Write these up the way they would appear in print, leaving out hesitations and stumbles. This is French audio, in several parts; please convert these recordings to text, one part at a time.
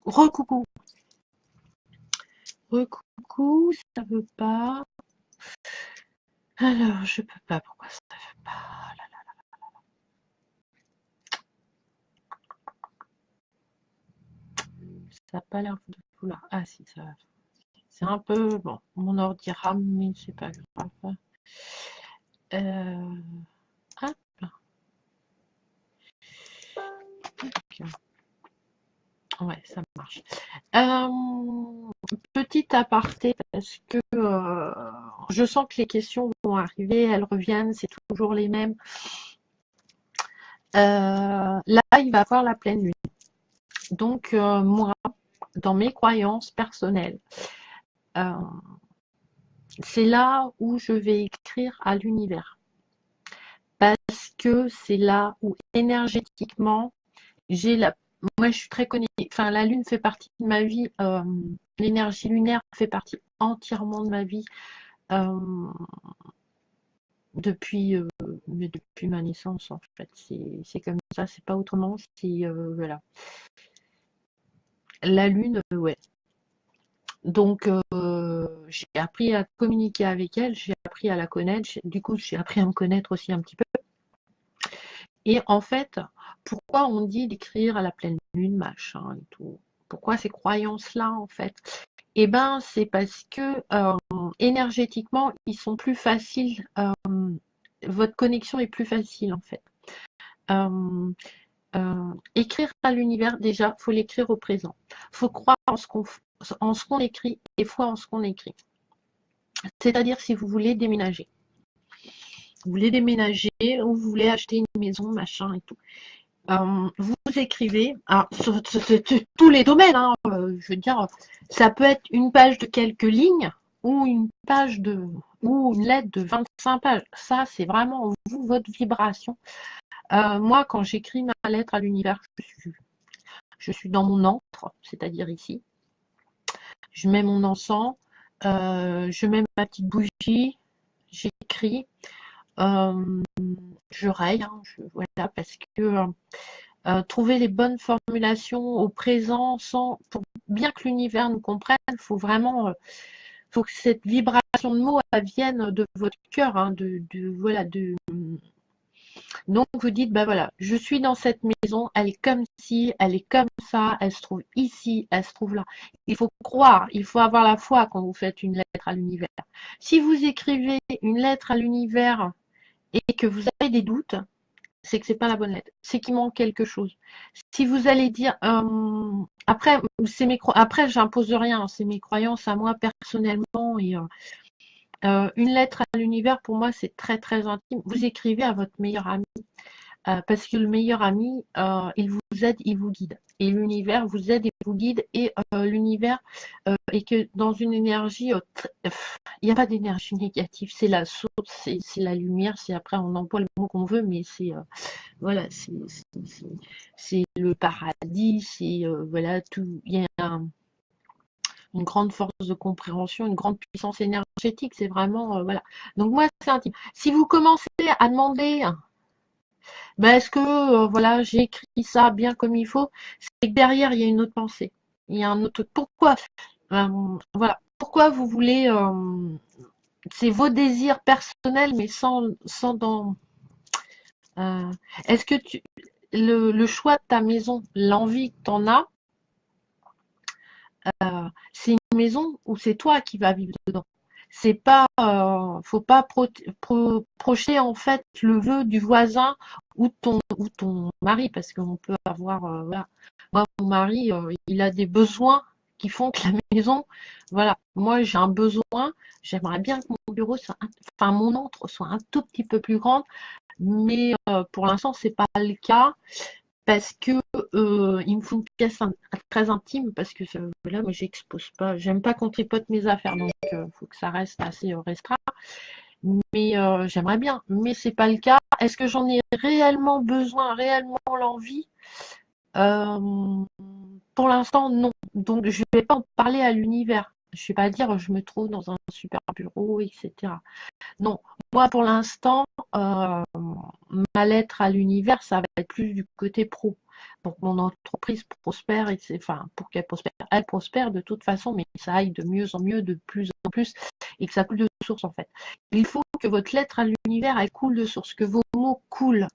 Recoucou. Recoucou, ça veut pas. Alors, je peux pas. Pourquoi ça veut pas? Ça n'a pas l'air de vouloir. Ah si, ça va. C'est un peu bon. Mon ordi rame, mais c'est pas grave. Euh... Hop. Ouais, ça marche. Petit aparté parce que je sens que les questions vont arriver, elles reviennent, c'est toujours les mêmes. Là, il va y avoir la pleine lune. Donc, moi, dans mes croyances personnelles, euh, c'est là où je vais écrire à l'univers. Parce que c'est là où énergétiquement, j'ai la. Moi, je suis très connectée. Enfin, la lune fait partie de ma vie. L'énergie lunaire fait partie entièrement de ma vie depuis, mais depuis ma naissance, en fait. C'est comme ça, c'est pas autrement. C'est voilà. La lune, ouais. Donc, j'ai appris à communiquer avec elle, j'ai appris à la connaître, du coup, j'ai appris à me connaître aussi un petit peu. Et en fait, pourquoi on dit d'écrire à la pleine lune, machin et tout? Pourquoi ces croyances-là, en fait? Eh ben, c'est parce que énergétiquement, ils sont plus faciles. Votre connexion est plus facile, en fait. Euh, Écrire à l'univers, déjà, faut l'écrire au présent. Faut croire en ce qu'on écrit et foi en ce qu'on écrit. C'est-à-dire si vous voulez déménager. Vous voulez déménager ou vous voulez acheter une maison, machin et tout. Vous écrivez, alors, sur tous les domaines, hein, je veux dire, ça peut être une page de quelques lignes ou une page de ou une lettre de 25 pages. Ça, c'est vraiment vous, votre vibration. Moi, quand j'écris ma lettre à l'univers, je suis dans mon antre, c'est-à-dire ici. Je mets mon encens, je mets ma petite bougie, j'écris. Euh, je raye, hein, voilà, parce que trouver les bonnes formulations au présent, pour bien que l'univers nous comprenne, il faut vraiment, faut que cette vibration de mots elle vienne de votre cœur, hein, voilà, donc vous dites, bah voilà, je suis dans cette maison, elle est comme ci, elle est comme ça, elle se trouve ici, elle se trouve là. Il faut croire, il faut avoir la foi quand vous faites une lettre à l'univers. Si vous écrivez une lettre à l'univers et que vous avez des doutes, c'est que c'est pas la bonne lettre, c'est qu'il manque quelque chose. Si vous allez dire, après, après, j'impose rien, c'est mes croyances à moi personnellement et une lettre à l'univers pour moi c'est très très intime. Vous écrivez à votre meilleur ami parce que le meilleur ami, il vous aide, il vous guide. Et l'univers vous aide et vous guide. Et l'univers est que dans une énergie, il n'y a pas d'énergie négative. C'est la source, c'est la lumière. C'est après, on emploie le mot qu'on veut, mais c'est voilà, c'est le paradis. C'est voilà tout. Il y a une grande force de compréhension, une grande puissance énergétique. C'est vraiment voilà. Donc moi, c'est intime. Si vous commencez à demander ben, est-ce que voilà, j'ai écrit ça bien comme il faut? C'est que derrière, il y a une autre pensée. Il y a un autre pourquoi. Voilà. Pourquoi vous voulez c'est vos désirs personnels, mais sans dans euh, est-ce que le choix de ta maison, l'envie que tu en as, c'est une maison où c'est toi qui vas vivre dedans. C'est pas, faut pas projeter en fait le vœu du voisin ou ton mari, parce qu'on peut avoir, voilà. Moi, mon mari, il a des besoins qui font que la maison, voilà. Moi, j'ai un besoin. J'aimerais bien que mon bureau soit, enfin, mon antre soit un tout petit peu plus grand, mais pour l'instant, c'est pas le cas parce que il me faut une pièce très intime parce que là moi j'expose pas, j'aime pas qu'on tripote mes affaires donc faut que ça reste assez restreint. Mais j'aimerais bien, mais c'est pas le cas. Est-ce que j'en ai réellement besoin, réellement l'envie? Euh, pour l'instant non. Donc je vais pas en parler à l'univers. Je vais pas dire je me trouve dans un super bureau, etc. Non, moi pour l'instant, ma lettre à l'univers, ça va être plus du côté pro. pour que mon entreprise prospère, enfin, pour qu'elle prospère. Elle prospère de toute façon, mais ça aille de mieux en mieux, de plus en plus, et que ça coule de source, en fait. Il faut que votre lettre à l'univers, elle coule de source, que vos mots coulent.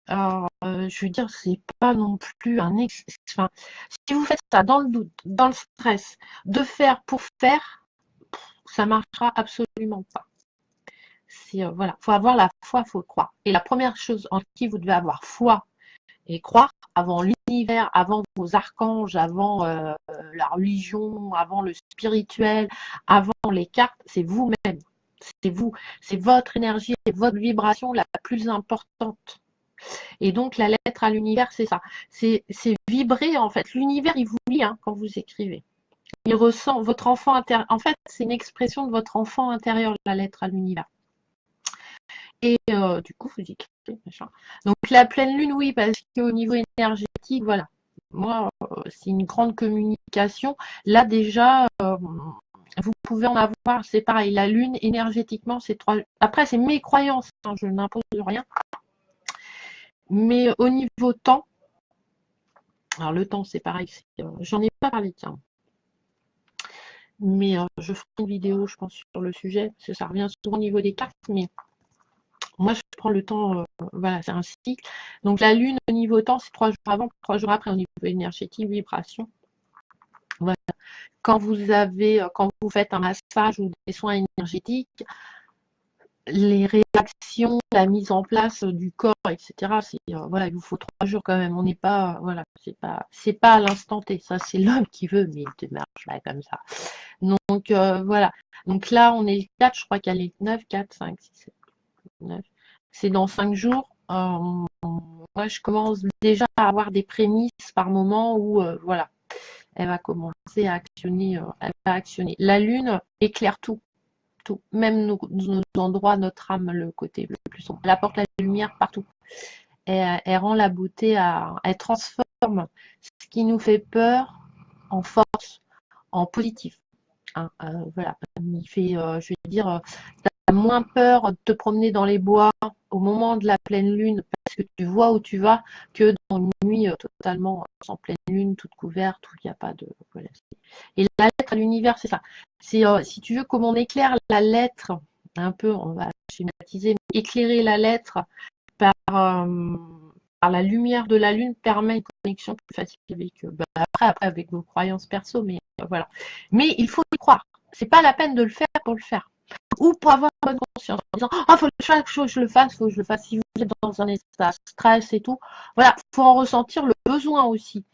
Je veux dire, c'est pas non plus enfin, si vous faites ça dans le doute, dans le stress, de faire pour faire, ça marchera absolument pas. Voilà, faut avoir la foi, faut croire. Et la première chose en qui vous devez avoir foi et croire, avant l'univers, avant vos archanges, avant la religion, avant le spirituel, avant les cartes, c'est vous-même. C'est vous, c'est votre énergie et votre vibration la plus importante. Et donc la lettre à l'univers, c'est ça. C'est vibrer en fait. L'univers, il vous lit quand vous écrivez. Il ressent votre enfant intérieur. En fait, c'est une expression de votre enfant intérieur, la lettre à l'univers. Et du coup, vous écrivez, machin. Donc la pleine lune, oui, parce qu'au niveau énergétique, voilà. Moi, c'est une grande communication. Là déjà, vous pouvez en avoir, c'est pareil. La lune, énergétiquement, c'est 3. Après, c'est mes croyances, je n'impose rien. Mais au niveau temps, alors le temps, c'est pareil. J'en ai pas parlé, tiens. Mais je ferai une vidéo, je pense, sur le sujet, parce que ça revient souvent au niveau des cartes, mais moi, je prends le temps, voilà, c'est un cycle. Donc, la lune, au niveau temps, c'est 3 jours avant, 3 jours après, au niveau énergétique, vibration. Voilà. Quand vous faites un massage ou des soins énergétiques, les réactions, la mise en place du corps, etc., voilà, il vous faut 3 jours quand même. On n'est pas, voilà, c'est pas à l'instant T. Ça, c'est l'homme qui veut, mais il démarche pas comme ça. Donc, voilà. Donc là, on est le 4, je crois qu'elle est 9, 4, 5, 6, 7, 9. C'est dans 5 jours. Moi, je commence déjà à avoir des prémices par moment où, voilà, elle va commencer à actionner. Elle va actionner. La lune éclaire tout, tout, même nos endroits, notre âme, le côté le plus sombre. Elle apporte la lumière partout. Elle rend la beauté elle transforme ce qui nous fait peur en force, en positif. Voilà, il fait, je vais dire, t'as moins peur de te promener dans les bois au moment de la pleine lune parce que tu vois où tu vas que dans une nuit totalement sans pleine lune, toute couverte, où il n'y a pas de. Voilà. Et la lettre à l'univers, c'est ça. C'est, si tu veux, comme on éclaire la lettre, un peu, on va schématiser, mais éclairer la lettre par la lumière de la lune permet une connexion plus facile avec après avec vos croyances perso, mais voilà. Mais il faut y croire. C'est pas la peine de le faire pour le faire. Ou pour avoir bonne conscience en disant faut que chaque chose je le fasse, faut que je le fasse. Si vous êtes dans un état de stress et tout, voilà, faut en ressentir le besoin aussi.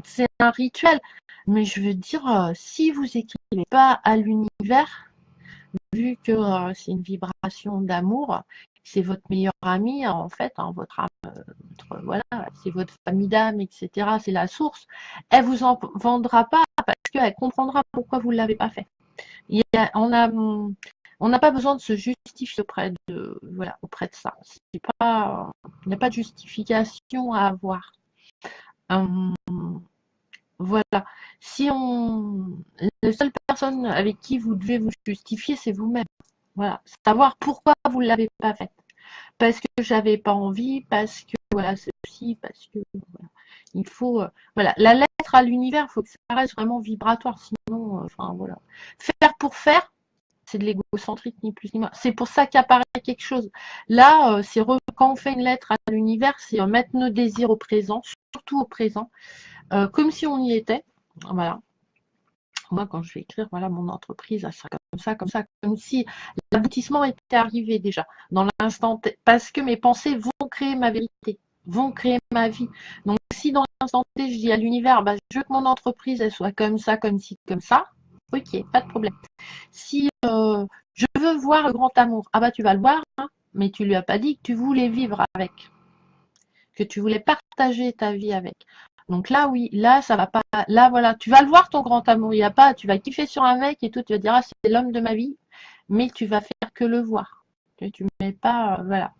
C'est un rituel, mais je veux dire, si vous écrivez pas à l'univers, vu que c'est une vibration d'amour, c'est votre meilleur ami, en fait, votre âme, voilà, c'est votre famille d'âme, etc. C'est la source. Elle vous en vendra pas parce qu'elle comprendra pourquoi vous ne l'avez pas fait. On n'a pas besoin de se justifier auprès de ça. Il n'y a pas de justification à avoir. Voilà. La seule personne avec qui vous devez vous justifier, c'est vous-même. Voilà. Savoir pourquoi vous ne l'avez pas fait. Parce que j'avais pas envie, parce que voilà, ceci, parce que voilà. Il faut voilà. La lettre à l'univers, il faut que ça reste vraiment vibratoire, sinon, enfin voilà. Faire pour faire, c'est de l'égocentrique, ni plus ni moins. C'est pour ça qu'apparaît quelque chose. Là, quand on fait une lettre à l'univers, c'est mettre nos désirs au présent, surtout au présent, comme si on y était. Voilà. Moi, quand je vais écrire, voilà, mon entreprise, ça sera comme si l'aboutissement était arrivé déjà, dans l'instant, parce que mes pensées vont créer ma vérité, vont créer ma vie. Donc, si dans l'instant T, je dis à l'univers, je veux que mon entreprise, elle soit comme ça, comme ci, comme ça, ok, pas de problème. Si je veux voir le grand amour, tu vas le voir, mais tu lui as pas dit que tu voulais vivre avec, que tu voulais partager ta vie avec. Donc là, oui, là, ça va pas. Là, voilà, tu vas le voir, ton grand amour. Il y a pas, tu vas kiffer sur un mec et tout, tu vas dire, c'est l'homme de ma vie, mais tu vas faire que le voir. Tu ne mets pas, voilà.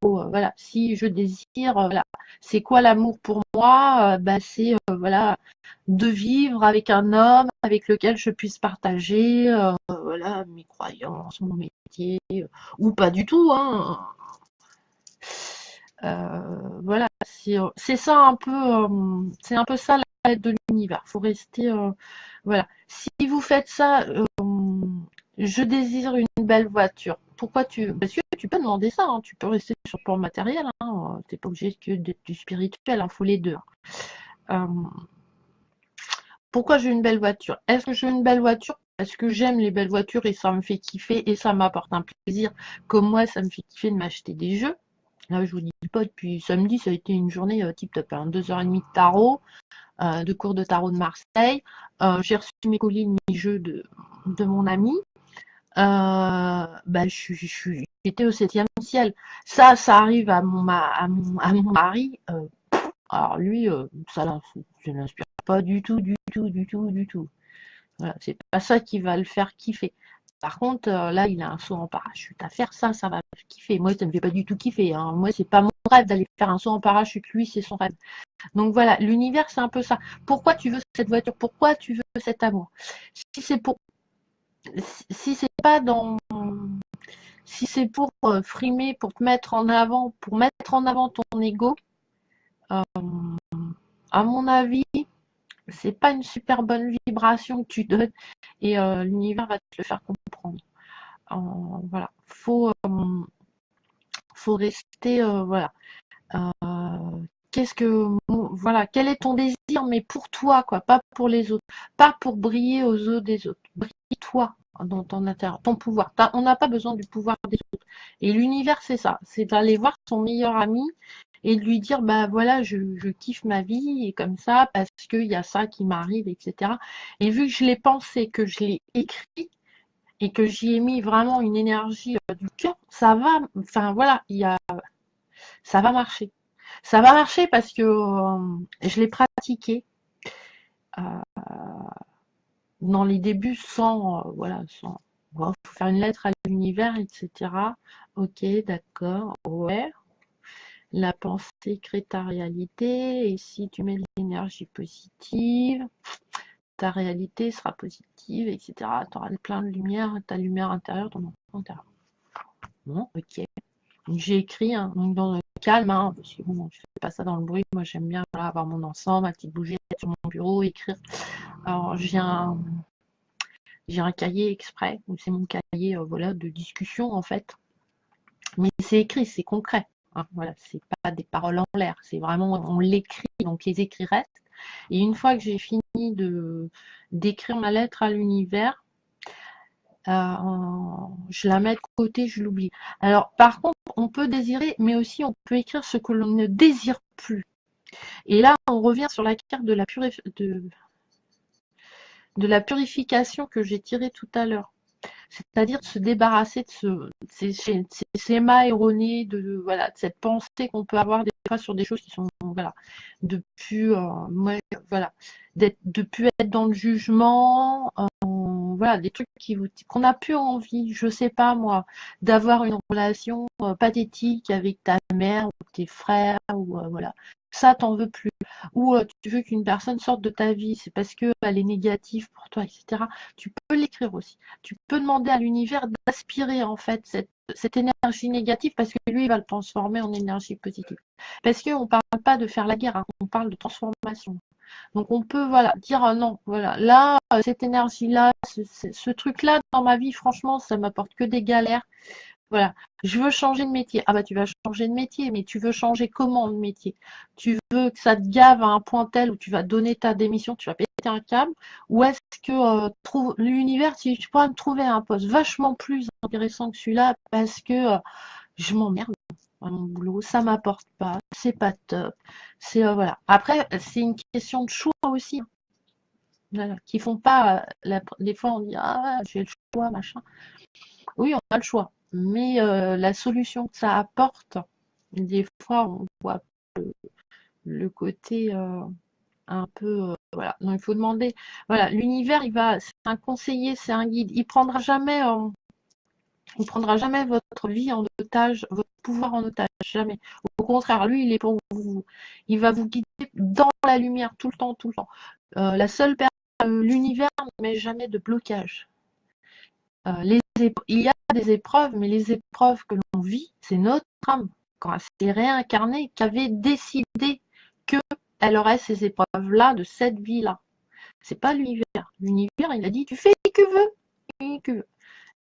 Voilà, si je désire, voilà. C'est quoi l'amour pour moi c'est voilà, de vivre avec un homme avec lequel je puisse partager voilà, mes croyances, mon métier, ou pas du tout, hein. Voilà, c'est ça un peu, c'est un peu ça la lettre de l'univers. Faut rester, voilà. Si vous faites ça, je désire une belle voiture. Pourquoi parce que tu peux demander ça, hein, tu peux rester sur le plan matériel, hein, t'es pas obligé que d'être du spirituel, il faut les deux. Hein. Pourquoi j'ai une belle voiture? Est-ce que j'ai une belle voiture parce que j'aime les belles voitures et ça me fait kiffer et ça m'apporte un plaisir, comme moi ça me fait kiffer de m'acheter des jeux. Là, je vous dis pas, depuis samedi, ça a été une journée tip top, hein, 2h30 de tarot, de cours de tarot de Marseille. J'ai reçu mes colis de mes jeux de mon ami. Bah, j'étais au 7e ciel. Ça arrive à mon mari. Alors lui, ça l'inspire pas du tout, du tout, du tout, du tout. Voilà, c'est pas ça qui va le faire kiffer. Par contre, là, il a un saut en parachute à faire, ça va le kiffer. Moi, ça me fait pas du tout kiffer. Hein. Moi, c'est pas mon rêve d'aller faire un saut en parachute. Lui, c'est son rêve. Donc voilà, l'univers, c'est un peu ça. Pourquoi tu veux cette voiture? Pourquoi tu veux cet amour? Si c'est pour, si c'est pas dans, si c'est pour frimer, pour te mettre en avant, pour mettre en avant ton ego, euh, à mon avis, c'est pas une super bonne vibration que tu donnes et l'univers va te le faire comprendre. Voilà, faut rester, voilà. Qu'est-ce que, voilà, quel est ton désir, mais pour toi, quoi, pas pour les autres, pas pour briller aux yeux des autres. Brille toi dans ton intérieur, ton pouvoir. On n'a pas besoin du pouvoir des autres. Et l'univers, c'est ça, c'est d'aller voir son meilleur ami et de lui dire, bah voilà, je kiffe ma vie et comme ça parce qu'il y a ça qui m'arrive, etc. Et vu que je l'ai pensé, que je l'ai écrit et que j'y ai mis vraiment une énergie du cœur, ça va, enfin voilà, ça va marcher. Ça va marcher parce que je l'ai pratiqué euh, dans les débuts sans, voilà, sans, faut faire une lettre à l'univers, etc. Ok, d'accord, ouais. La pensée crée ta réalité et si tu mets de l'énergie positive, ta réalité sera positive, etc. Tu auras plein de lumière, ta lumière intérieure, ton enfant intérieur. Bon, ok. J'ai écrit hein, donc dans le calme, hein, parce que bon, je fais pas ça dans le bruit. Moi, j'aime bien voilà, avoir mon ensemble, ma petite bougie sur mon bureau, écrire. Alors, j'ai un cahier exprès, où c'est mon cahier voilà, de discussion en fait. Mais c'est écrit, c'est concret. Hein, voilà, c'est pas des paroles en l'air, c'est vraiment on l'écrit, donc les écrits restent. Et une fois que j'ai fini d'écrire ma lettre à l'univers, je la mets de côté, je l'oublie. Alors, par contre, on peut désirer, mais aussi on peut écrire ce que l'on ne désire plus. Et là, on revient sur la carte de la purification que j'ai tirée tout à l'heure. C'est-à-dire de se débarrasser de ces schémas erronés, voilà, de cette pensée qu'on peut avoir des fois sur des choses qui sont, voilà, de plus, voilà, de plus être dans le jugement, voilà, des trucs qu'on n'a plus envie, je sais pas moi, d'avoir une relation pathétique avec ta mère ou tes frères, ou voilà. Ça, t'en veux plus. Ou tu veux qu'une personne sorte de ta vie, c'est parce qu'elle est négative pour toi, etc. Tu peux l'écrire aussi. Tu peux demander à l'univers d'aspirer en fait cette énergie négative parce que lui, il va le transformer en énergie positive. Parce qu'on ne parle pas de faire la guerre, hein, on parle de transformation. Donc on peut voilà dire non, voilà, là, cette énergie-là, ce truc-là dans ma vie, franchement, ça m'apporte que des galères. Voilà, je veux changer de métier. Ah bah tu vas changer de métier, mais tu veux changer comment de métier? Tu veux que ça te gave à un point tel où tu vas donner ta démission, tu vas péter un câble? Ou est-ce que l'univers, si tu pourrais me trouver un poste vachement plus intéressant que celui-là parce que je m'emmerde à mon boulot, ça m'apporte pas, c'est pas top. C'est voilà. Après, c'est une question de choix aussi. Hein. Voilà, qui font pas des fois on dit ah j'ai le choix machin. Oui, on a le choix, mais la solution que ça apporte, des fois on voit le côté un peu voilà. Donc il faut demander voilà, l'univers c'est un conseiller, c'est un guide, il prendra jamais votre vie en otage, votre pouvoir en otage, jamais. Au contraire, lui, il est pour vous. Il va vous guider dans la lumière tout le temps, tout le temps. L'univers ne met jamais de blocage. Il y a des épreuves, mais les épreuves que l'on vit, c'est notre âme. quand elle s'est réincarnée, qui avait décidé qu'elle aurait ces épreuves-là de cette vie-là. C'est pas l'univers. L'univers, il a dit, tu fais ce que tu veux.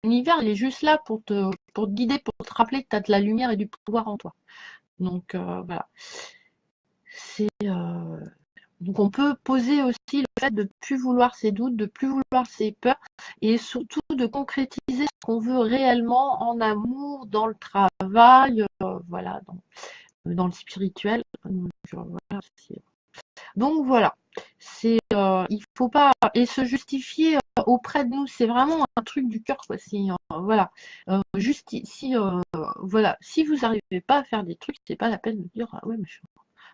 L'univers, il est juste là pour te guider, pour te rappeler que tu as de la lumière et du pouvoir en toi. Donc, voilà. Donc on peut poser aussi le fait de ne plus vouloir ses doutes, de ne plus vouloir ses peurs, et surtout de concrétiser ce qu'on veut réellement en amour, dans le travail, voilà, dans le spirituel. Donc voilà, il faut pas et se justifier auprès de nous, c'est vraiment un truc du cœur, quoi. Voilà, voilà, si vous n'arrivez pas à faire des trucs, c'est pas la peine de dire ah ouais, mais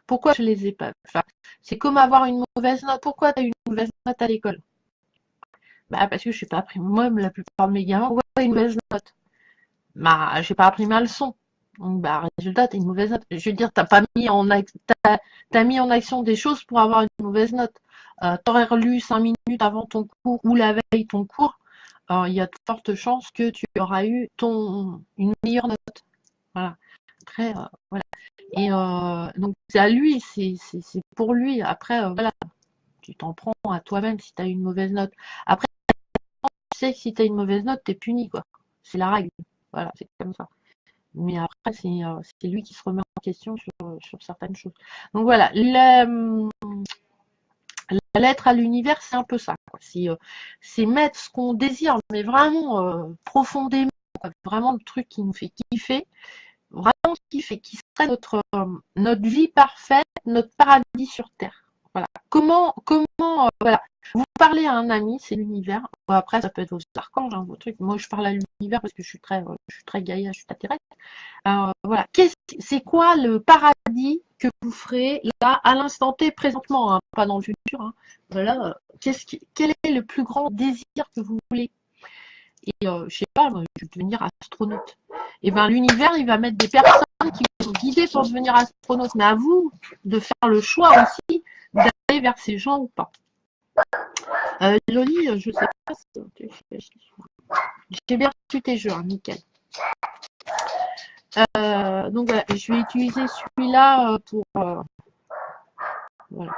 pourquoi je les ai pas. Enfin, c'est comme avoir une mauvaise note. Pourquoi tu as eu une mauvaise note à l'école? Bah parce que je n'ai pas appris. Moi, la plupart de mes gamins, pourquoi tu as une mauvaise note? Bah j'ai pas appris ma leçon. Donc bah résultat, tu as une mauvaise note. Je veux dire, t'as mis en action des choses pour avoir une mauvaise note. T'aurais relu 5 minutes avant ton cours ou la veille ton cours, il y a de fortes chances que tu auras eu une meilleure note. Voilà. Après, voilà. Et donc c'est à lui, c'est pour lui. Après, voilà, tu t'en prends à toi-même si tu as une mauvaise note. Après, tu sais que si tu as une mauvaise note, tu es puni, quoi. C'est la règle. Voilà, c'est comme ça. Mais après, c'est lui qui se remet en question sur certaines choses. Donc voilà, la lettre à l'univers, c'est un peu ça. C'est mettre ce qu'on désire, mais vraiment profondément, quoi. Vraiment le truc qui nous fait kiffer, vraiment qui serait notre vie parfaite, notre paradis sur Terre. Voilà. Voilà. Vous parlez à un ami, c'est l'univers. Bon, après, ça peut être vos archanges, vos trucs. Moi, je parle à l'univers parce que je suis très Gaïa, je suis terrestre. Voilà. C'est quoi le paradis que vous ferez là, à l'instant T, présentement, hein, pas dans le futur. Hein. Voilà. Quel est le plus grand désir que vous voulez? Et je sais pas, moi, je veux devenir astronaute. Et bien l'univers, il va mettre des personnes qui vont guider pour devenir astronaute. Mais à vous de faire le choix aussi d'aller vers ces gens ou pas. Loli, je sais pas si j'ai bien reçu tes jeux, hein, nickel. Donc voilà, je vais utiliser celui-là pour voilà.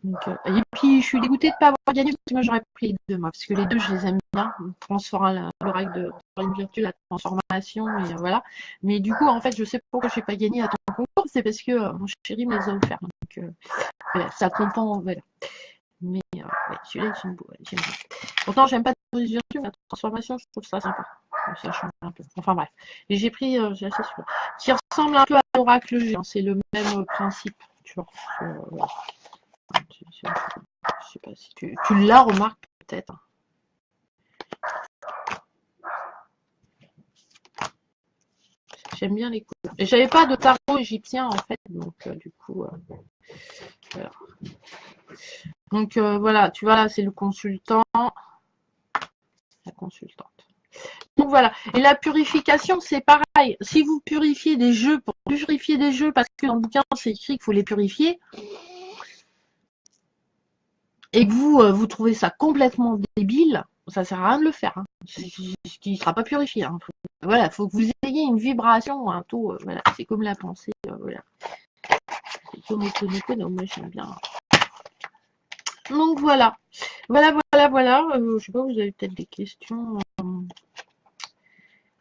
Donc, et puis je suis dégoûtée de ne pas avoir gagné parce que moi j'aurais pris les deux, moi, parce que les deux je les aime bien. Le règle de une vertu, la transformation, et voilà. Mais du coup, en fait, je sais pourquoi je n'ai pas gagné à ton concours, c'est parce que mon chéri me les a offerts. Donc voilà, ça compense, voilà. Mais ouais, celui-là, j'aime bien. Pourtant, j'aime pas de vertu, mais la transformation, je trouve ça sympa. Ça change un peu. Enfin bref. Et j'ai pris, j'ai assez celui-là, qui ressemble un peu à l'oracle géant. C'est le même principe, tu vois. Voilà. Je sais pas si tu l'as remarqué peut-être. J'aime bien les couleurs. Et j'avais pas de tarot égyptien en fait, donc du coup. Voilà. Donc voilà, tu vois là, c'est le consultant. La consultante. Donc voilà. Et la purification, c'est pareil. Si vous purifiez des jeux, pour purifier des jeux, parce que dans le bouquin, c'est écrit qu'il faut les purifier, et que vous trouvez ça complètement débile, ça sert à rien de le faire. Hein. Qui ne sera pas purifié. Hein. Voilà, faut que vous ayez une vibration, un taux. Voilà, c'est comme la pensée. Voilà. C'est comme Ho'oponopono, moi j'aime bien. Donc voilà. Voilà. Je sais pas, vous avez peut-être des questions.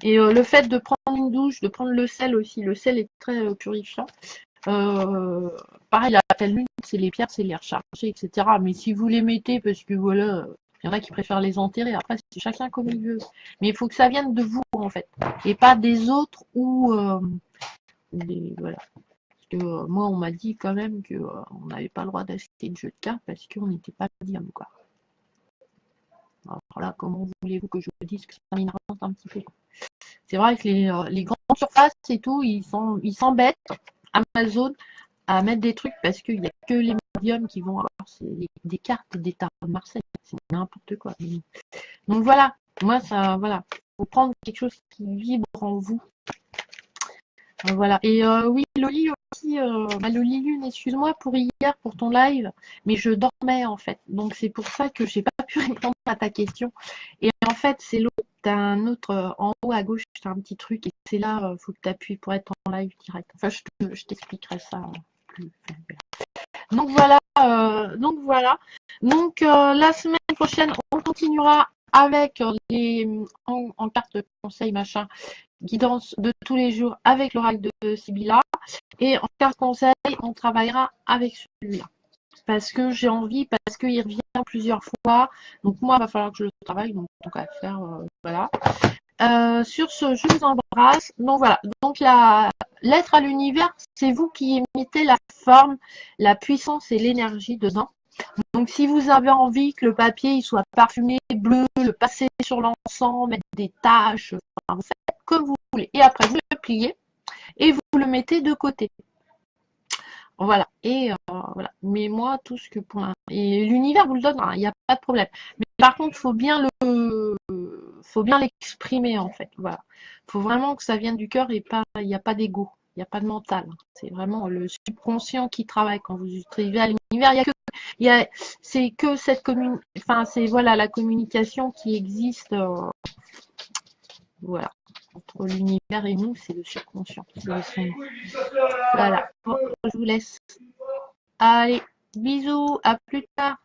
Et le fait de prendre une douche, de prendre le sel aussi. Le sel est très purifiant. Pareil, la pleine lune, c'est les pierres, c'est les recharger, etc. Mais si vous les mettez, parce que voilà, il y en a qui préfèrent les enterrer, après c'est chacun comme il veut. Mais il faut que ça vienne de vous en fait, et pas des autres ou voilà. Parce que moi on m'a dit quand même que on n'avait pas le droit d'acheter de jeux de cartes parce qu'on n'était pas diable quoi. Alors là, comment voulez-vous que je vous dise que ça m'énerve un petit peu. C'est vrai que les grandes surfaces et tout, ils s'embêtent. Amazon à mettre des trucs parce qu'il n'y a que les médiums qui vont avoir des cartes des tarots de Marseille. C'est n'importe quoi. Donc voilà, moi ça, voilà, faut prendre quelque chose qui vibre en vous. Voilà. Et oui, Loli aussi, Loli Lune, excuse-moi pour hier, pour ton live, mais je dormais en fait. Donc c'est pour ça que j'ai pas pu répondre à ta question. Et en fait, c'est l'eau. t'as un autre, en haut à gauche, t'as un petit truc et c'est là, faut que tu appuies pour être en live direct. Enfin, je t'expliquerai ça plus. Enfin, donc voilà, donc voilà. Donc la semaine prochaine, on continuera avec les en carte conseil machin, guidance de tous les jours avec l'oracle de Sibylla. Et en carte conseil, on travaillera avec celui-là. Parce que j'ai envie, parce qu'il revient plusieurs fois. Donc moi, il va falloir que je le travaille. Donc à faire, voilà. Sur ce, je vous embrasse. Donc voilà. Donc la lettre à l'univers, c'est vous qui émettez la forme, la puissance et l'énergie dedans. Donc si vous avez envie que le papier il soit parfumé bleu, le passer sur l'encens, mettre des taches, enfin, vous faites comme vous voulez. Et après, vous le pliez et vous le mettez de côté. Voilà. Et voilà. Mais moi, tout ce que pour et l'univers vous le donne, il n'y a pas de problème. Mais par contre, faut bien l'exprimer en fait. Voilà. Faut vraiment que ça vienne du cœur et pas, il n'y a pas d'ego, il n'y a pas de mental. C'est vraiment le subconscient qui travaille quand vous écrivez à l'univers. C'est que cette enfin c'est voilà la communication qui existe. Voilà. Entre l'univers et nous, c'est le subconscient. Voilà. Bon, je vous laisse. Allez, bisous, à plus tard.